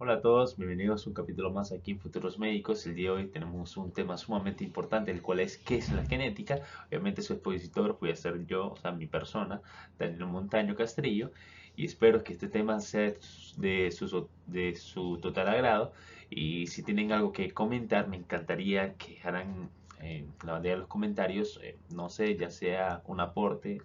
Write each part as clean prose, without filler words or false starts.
Hola a todos, bienvenidos a un capítulo más aquí en Futuros Médicos. El día de hoy tenemos un tema sumamente importante, el cual es ¿qué es la genética? Obviamente su expositor voy a ser yo, o sea, mi persona, Daniel Montaño Castrillo, y espero que este tema sea de su total agrado. Y si tienen algo que comentar, me encantaría que dejaran en la bandera de los comentarios, no sé, ya sea un aporte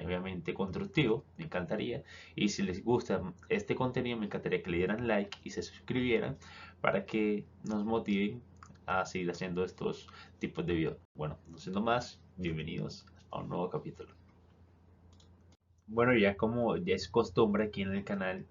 obviamente constructivo, me encantaría. Y si les gusta este contenido, me encantaría que le dieran like y se suscribieran para que nos motiven a seguir haciendo estos tipos de videos. Bueno, no siendo más, bienvenidos a un nuevo capítulo. Bueno, ya como ya es costumbre aquí en el canal,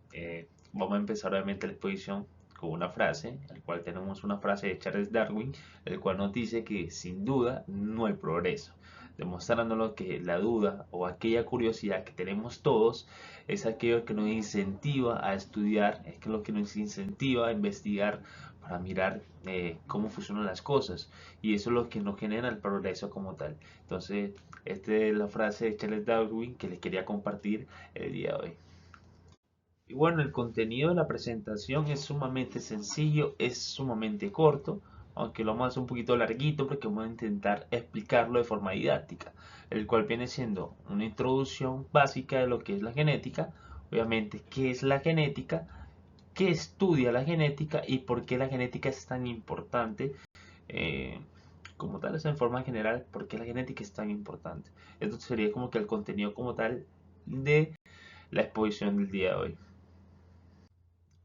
vamos a empezar obviamente la exposición con una frase, el cual tenemos una frase de Charles Darwin, el cual nos dice que sin duda no hay progreso, demostrándonos que la duda o aquella curiosidad que tenemos todos es aquello que nos incentiva a estudiar, es que lo que nos incentiva a investigar para mirar cómo funcionan las cosas, y eso es lo que nos genera el progreso como tal. Entonces, esta es la frase de Charles Darwin que les quería compartir el día de hoy. Y bueno, el contenido de la presentación es sumamente sencillo, es sumamente corto, aunque lo vamos a hacer un poquito larguito porque vamos a intentar explicarlo de forma didáctica, el cual viene siendo una introducción básica de lo que es la genética, obviamente qué es la genética, qué estudia la genética y por qué la genética es tan importante. eh, Como tal, es en forma general, por qué la genética es tan importante. Esto sería como que el contenido como tal de la exposición del día de hoy.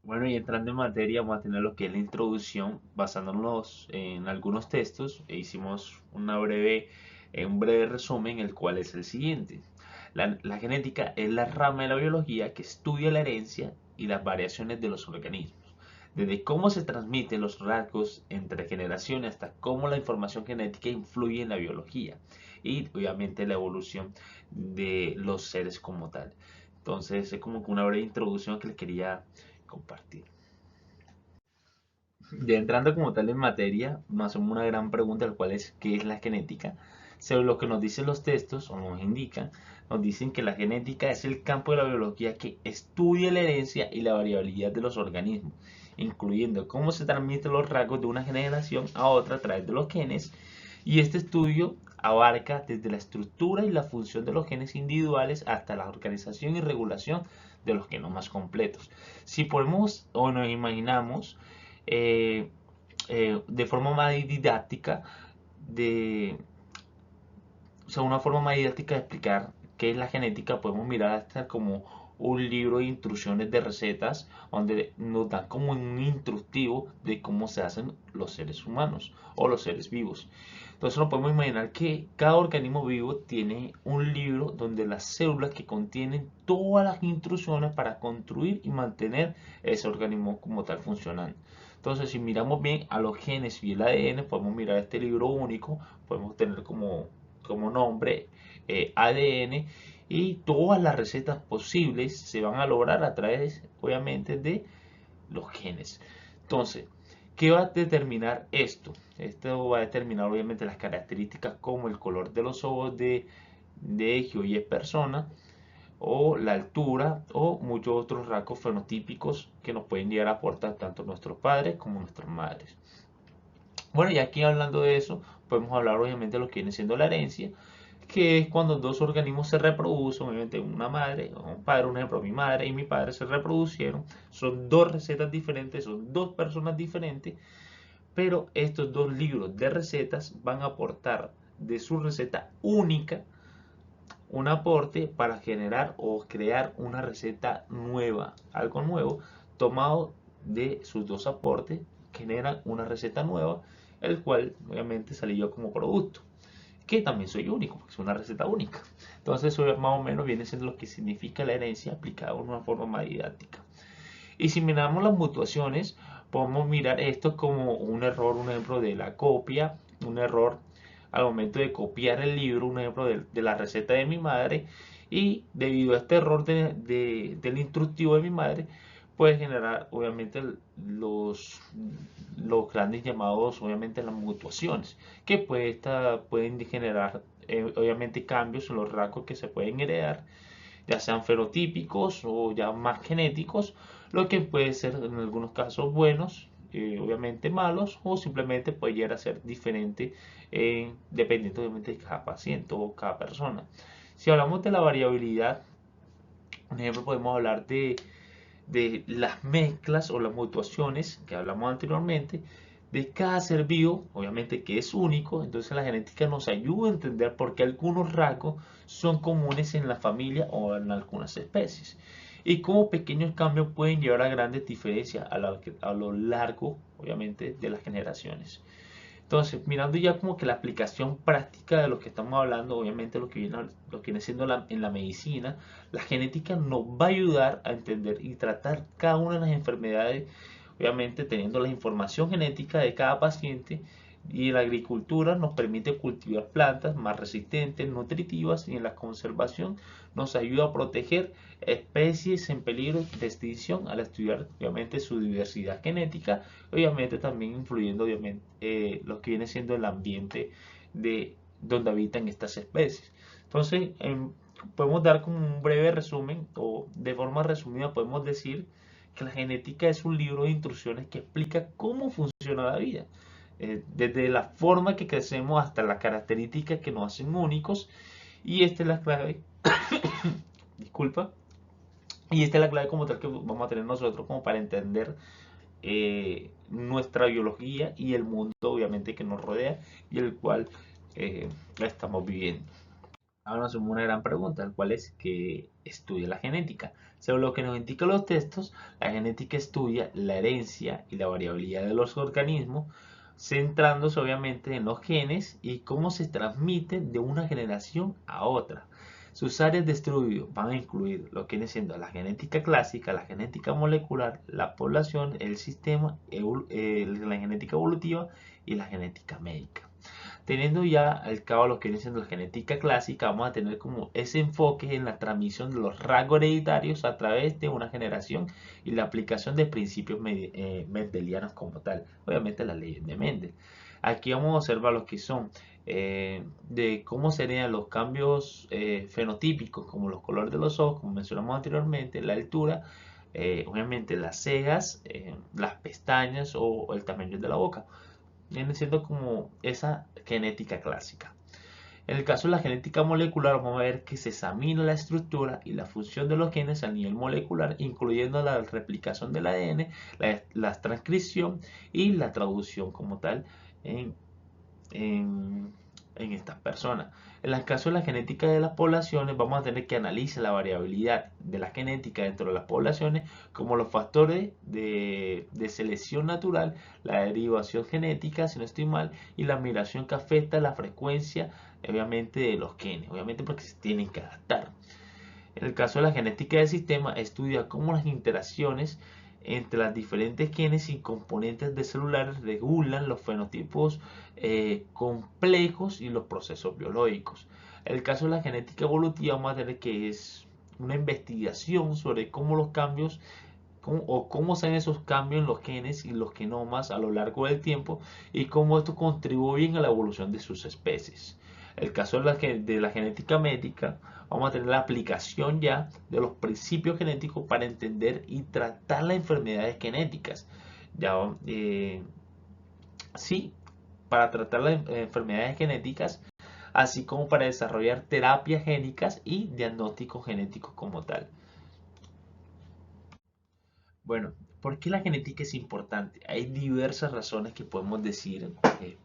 Bueno, y entrando en materia, vamos a tener lo que es la introducción, basándonos en algunos textos, e hicimos un breve resumen, el cual es el siguiente. La genética es la rama de la biología que estudia la herencia y las variaciones de los organismos, desde cómo se transmiten los rasgos entre generaciones hasta cómo la información genética influye en la biología y obviamente la evolución de los seres como tal. Entonces es como que una breve introducción que les quería compartir. Ya entrando como tal en materia, nos hacemos una gran pregunta, la cual es ¿qué es la genética? Según lo que nos dicen los textos, o nos indican, nos dicen que la genética es el campo de la biología que estudia la herencia y la variabilidad de los organismos, incluyendo cómo se transmiten los rasgos de una generación a otra a través de los genes, y este estudio abarca desde la estructura y la función de los genes individuales hasta la organización y regulación de los genomas completos. Si podemos o nos imaginamos eh, de forma más didáctica, de, o sea, una forma más didáctica de explicar qué es la genética, podemos mirar hasta como un libro de instrucciones de recetas donde nos dan como un instructivo de cómo se hacen los seres humanos o los seres vivos. Entonces nos podemos imaginar que cada organismo vivo tiene un libro donde las células que contienen todas las instrucciones para construir y mantener ese organismo como tal funcionando. Entonces, si miramos bien a los genes y el ADN, podemos mirar este libro único, podemos tener como nombre ADN, y todas las recetas posibles se van a lograr a través, obviamente, de los genes. Entonces, ¿qué va a determinar esto? Esto va a determinar obviamente las características como el color de los ojos de X o Y persona, o la altura, o muchos otros rasgos fenotípicos que nos pueden llegar a aportar tanto nuestros padres como nuestras madres. Bueno, y aquí hablando de eso, podemos hablar obviamente de lo que viene siendo la herencia, que es cuando dos organismos se reproducen, obviamente una madre o un padre, un ejemplo, mi madre y mi padre se reproducieron, son dos recetas diferentes, son dos personas diferentes, pero estos dos libros de recetas van a aportar de su receta única un aporte para generar o crear una receta nueva, algo nuevo, tomado de sus dos aportes, generan una receta nueva, el cual obviamente salió como producto, que también soy único, porque es una receta única. Entonces eso más o menos viene siendo lo que significa la herencia aplicada de una forma más didáctica. Y si miramos las mutuaciones, podemos mirar esto como un error, un ejemplo de la copia, un error al momento de copiar el libro, un ejemplo de la receta de mi madre, y debido a este error del instructivo de mi madre, puede generar obviamente los grandes llamados, obviamente las mutuaciones, que pueden generar obviamente cambios en los rasgos que se pueden heredar, ya sean fenotípicos o ya más genéticos, lo que puede ser en algunos casos buenos, obviamente malos, o simplemente puede llegar a ser diferente dependiendo obviamente de cada paciente o cada persona. Si hablamos de la variabilidad, por ejemplo, podemos hablar de las mezclas o las mutuaciones que hablamos anteriormente de cada ser vivo, obviamente que es único. Entonces la genética nos ayuda a entender por qué algunos rasgos son comunes en la familia o en algunas especies y cómo pequeños cambios pueden llevar a grandes diferencias a lo largo, obviamente, de las generaciones. Entonces, mirando ya como que la aplicación práctica de lo que estamos hablando, obviamente lo que viene siendo en la medicina, la genética nos va a ayudar a entender y tratar cada una de las enfermedades, obviamente teniendo la información genética de cada paciente, y la agricultura nos permite cultivar plantas más resistentes, nutritivas, y en la conservación nos ayuda a proteger especies en peligro de extinción al estudiar obviamente su diversidad genética, obviamente también influyendo obviamente lo que viene siendo el ambiente de donde habitan estas especies. Entonces, podemos dar como un breve resumen o de forma resumida podemos decir que la genética es un libro de instrucciones que explica cómo funciona la vida, desde la forma que crecemos hasta las características que nos hacen únicos, y esta es la clave, disculpa, y esta es la clave como tal que vamos a tener nosotros como para entender nuestra biología y el mundo obviamente que nos rodea y el cual estamos viviendo. Ahora nos hacemos una gran pregunta, el cual es que estudia la genética. Según lo que nos indican los textos, la genética estudia la herencia y la variabilidad de los organismos, centrándose obviamente en los genes y cómo se transmiten de una generación a otra. Sus áreas de estudio van a incluir lo que viene siendo la genética clásica, la genética molecular, la población, el sistema, la genética evolutiva y la genética médica. Teniendo ya al cabo lo que viene siendo la genética clásica, vamos a tener como ese enfoque en la transmisión de los rasgos hereditarios a través de una generación y la aplicación de principios mendelianos como tal, obviamente las leyes de Mendel. Aquí vamos a observar lo que son de cómo serían los cambios fenotípicos, como los colores de los ojos, como mencionamos anteriormente, la altura, obviamente las cejas, las pestañas o el tamaño de la boca. Viene siendo como esa genética clásica. En el caso de la genética molecular, vamos a ver que se examina la estructura y la función de los genes a nivel molecular, incluyendo la replicación del ADN, la transcripción y la traducción como tal en, en, en estas personas. En el caso de la genética de las poblaciones, vamos a tener que analizar la variabilidad de la genética dentro de las poblaciones, como los factores de selección natural, la derivación genética, si no estoy mal, y la migración que afecta la frecuencia, obviamente, de los genes, obviamente porque se tienen que adaptar. En el caso de la genética del sistema, estudia cómo las interacciones entre las diferentes genes y componentes de celulares regulan los fenotipos complejos y los procesos biológicos. En el caso de la genética evolutiva, vamos a tener que es una investigación sobre cómo los cambios o cómo se ven esos cambios en los genes y los genomas a lo largo del tiempo y cómo esto contribuyen a la evolución de sus especies. El caso de la genética médica, vamos a tener la aplicación ya de los principios genéticos para entender y tratar las enfermedades genéticas. Ya, sí, para tratar las enfermedades genéticas, así como para desarrollar terapias génicas y diagnósticos genéticos como tal. Bueno, ¿por qué la genética es importante? Hay diversas razones que podemos decir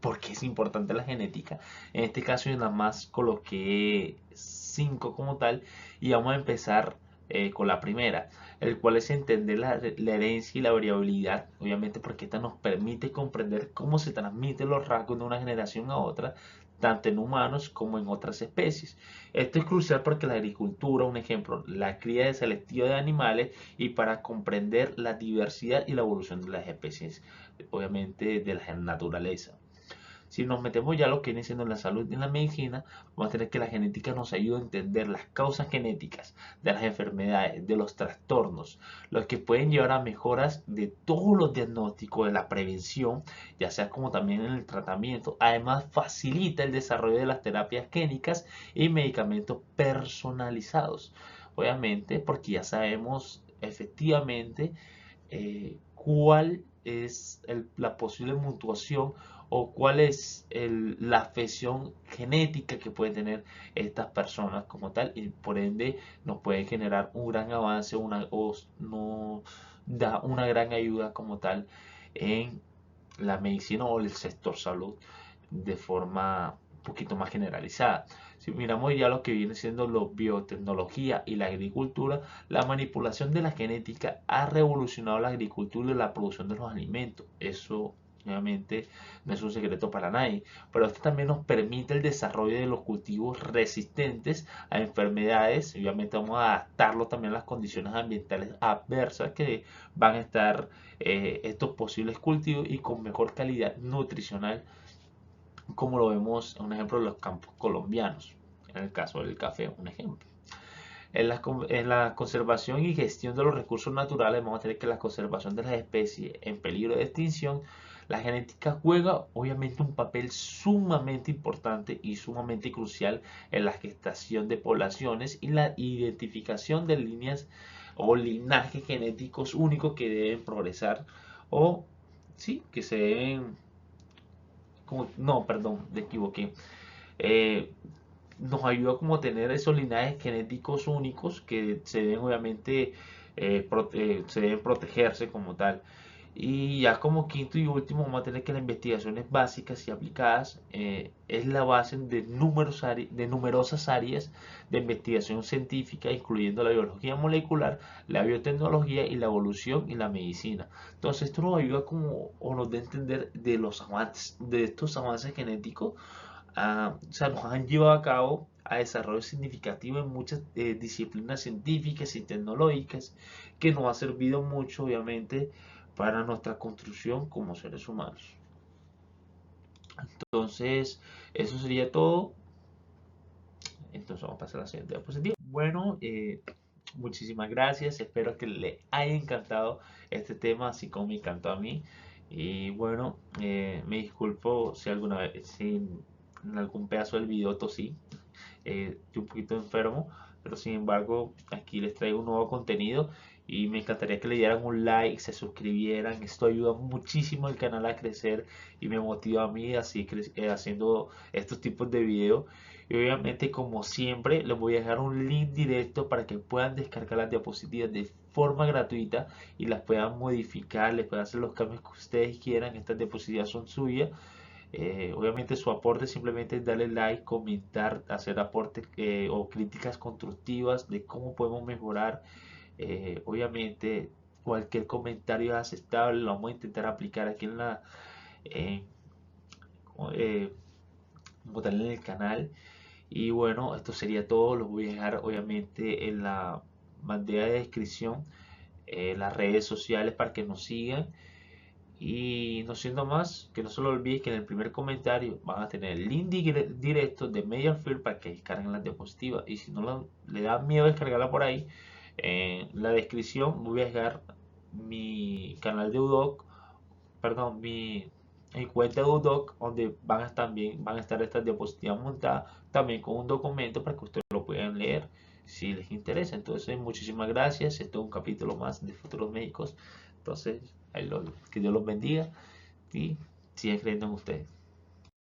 por qué es importante la genética. En este caso yo nada más coloqué 5 como tal y vamos a empezar con la primera, el cual es entender la herencia y la variabilidad, obviamente porque esta nos permite comprender cómo se transmiten los rasgos de una generación a otra, tanto en humanos como en otras especies. Esto es crucial porque la agricultura, un ejemplo, la cría de selectiva de animales y para comprender la diversidad y la evolución de las especies, obviamente de la naturaleza. Si nos metemos ya a lo que viene siendo la salud y la medicina, vamos a tener que la genética nos ayuda a entender las causas genéticas de las enfermedades, de los trastornos, los que pueden llevar a mejoras de todos los diagnósticos, de la prevención, ya sea como también en el tratamiento. Además, facilita el desarrollo de las terapias génicas y medicamentos personalizados. Obviamente, porque ya sabemos efectivamente cuál es la posible mutuación o cuál es la afección genética que pueden tener estas personas como tal, y por ende nos puede generar un gran avance o no da una gran ayuda como tal en la medicina o el sector salud de forma un poquito más generalizada. Si miramos ya lo que viene siendo la biotecnología y la agricultura, la manipulación de la genética ha revolucionado la agricultura y la producción de los alimentos. Eso obviamente no es un secreto para nadie, pero esto también nos permite el desarrollo de los cultivos resistentes a enfermedades. Obviamente vamos a adaptarlo también a las condiciones ambientales adversas que van a estar estos posibles cultivos y con mejor calidad nutricional, como lo vemos en un ejemplo de los campos colombianos, en el caso del café, un ejemplo. En la conservación y gestión de los recursos naturales vamos a tener que la conservación de las especies en peligro de extinción, la genética juega obviamente un papel sumamente importante y sumamente crucial en la gestación de poblaciones y la identificación de líneas o linajes genéticos únicos que deben progresar o sí, que se deben, no, perdón, me equivoqué. Eh, Nos ayuda como a tener esos linajes genéticos únicos que se deben obviamente se deben protegerse como tal. Y ya como quinto y último vamos a tener que las investigaciones básicas y aplicadas es la base de numerosas áreas de investigación científica, incluyendo la biología molecular, la biotecnología y la evolución y la medicina. Entonces esto nos ayuda como o nos da a entender de los avances, de estos avances genéticos, o sea, nos han llevado a cabo a desarrollo significativo en muchas disciplinas científicas y tecnológicas que nos ha servido mucho obviamente para nuestra construcción como seres humanos. Entonces, eso sería todo. Entonces vamos a pasar a la siguiente diapositiva. Bueno, muchísimas gracias. Espero que le haya encantado este tema, así como me encantó a mí. Y bueno, me disculpo si alguna vez, si en algún pedazo del video tosí. Estoy un poquito enfermo, pero sin embargo aquí les traigo un nuevo contenido y me encantaría que le dieran un like, se suscribieran. Esto ayuda muchísimo al canal a crecer y me motiva a mí así haciendo estos tipos de videos. Y obviamente, como siempre, les voy a dejar un link directo para que puedan descargar las diapositivas de forma gratuita y las puedan modificar, les puedan hacer los cambios que ustedes quieran. Estas diapositivas son suyas. Obviamente su aporte simplemente es darle like, comentar, hacer aportes o críticas constructivas de cómo podemos mejorar. Obviamente cualquier comentario es aceptable, lo vamos a intentar aplicar aquí eh, eh, como tal en el canal. Y bueno, esto sería todo. Los voy a dejar obviamente en la bandeja de descripción las redes sociales para que nos sigan. Y no siendo más, que no se lo olviden que en el primer comentario van a tener el link directo de Medialfield para que descarguen la diapositiva. Y si no le da miedo descargarla por ahí, en la descripción voy a dejar mi canal de Udok, perdón, mi cuenta de Udok, donde también van a estar estas diapositivas montadas, también con un documento para que ustedes lo puedan leer si les interesa. Entonces, muchísimas gracias. Esto es un capítulo más de Futuros Médicos. Entonces, que Dios los bendiga y sigan creyendo en ustedes.